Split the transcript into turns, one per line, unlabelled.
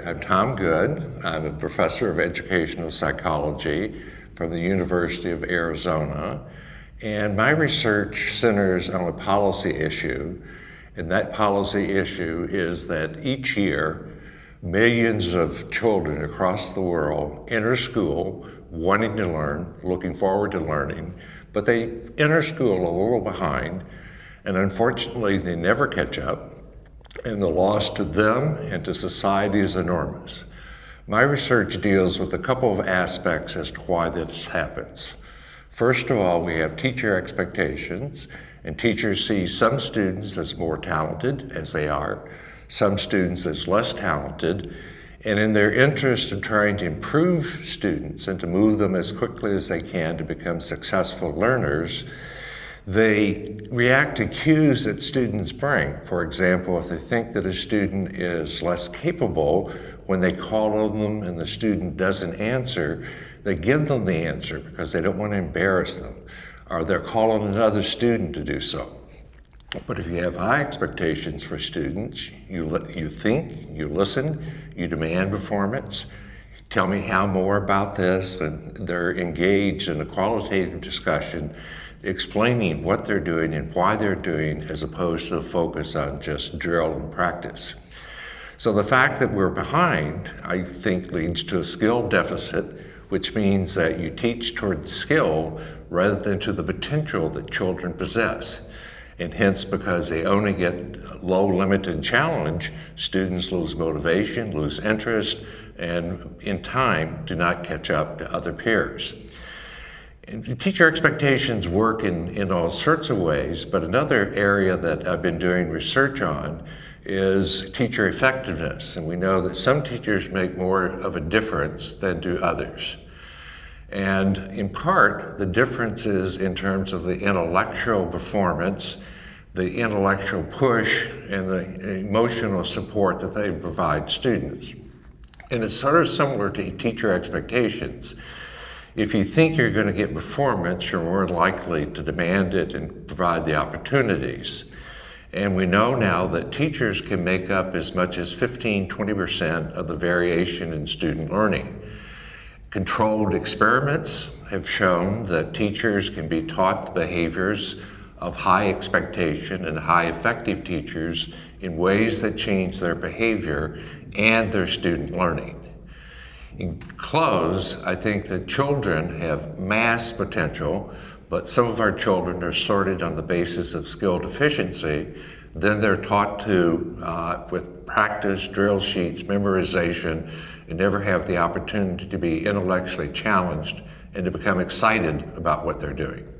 I'm Tom Good. I'm a professor of educational psychology from the University of Arizona, and my research centers on a policy issue, and that policy issue is that each year millions of children across the world enter school wanting to learn, looking forward to learning, but they enter school a little behind, and unfortunately they never catch up. And the loss to them and to society is enormous. My research deals with a couple of aspects as to why this happens. First of all, we have teacher expectations, and teachers see some students as more talented, as they are, some students as less talented, and in their interest in trying to improve students and to move them as quickly as they can to become successful learners, they react to cues that students bring. For example, if they think that a student is less capable, when they call on them and the student doesn't answer, they give them the answer because they don't want to embarrass them, or they're calling another student to do so. But if you have high expectations for students, you think, you listen, you demand performance, tell me how more about this, and they're engaged in a qualitative discussion explaining what they're doing and why they're doing, as opposed to a focus on just drill and practice. So the fact that we're behind, I think, leads to a skill deficit, which means that you teach toward the skill rather than to the potential that children possess. And hence, because they only get low, limited challenge, students lose motivation, lose interest, and in time do not catch up to other peers. Teacher expectations work in all sorts of ways, but another area that I've been doing research on is teacher effectiveness. And we know that some teachers make more of a difference than do others. And in part, the difference is in terms of the intellectual performance, the intellectual push, and the emotional support that they provide students. And it's sort of similar to teacher expectations. If you think you're going to get performance, you're more likely to demand it and provide the opportunities. And we know now that teachers can make up as much as 15-20% of the variation in student learning. Controlled experiments have shown that teachers can be taught the behaviors of high expectation and high effective teachers in ways that change their behavior and their student learning. In close, I think that children have mass potential, but some of our children are sorted on the basis of skill deficiency. Then they're taught to, with practice, drill sheets, memorization, and never have the opportunity to be intellectually challenged and to become excited about what they're doing.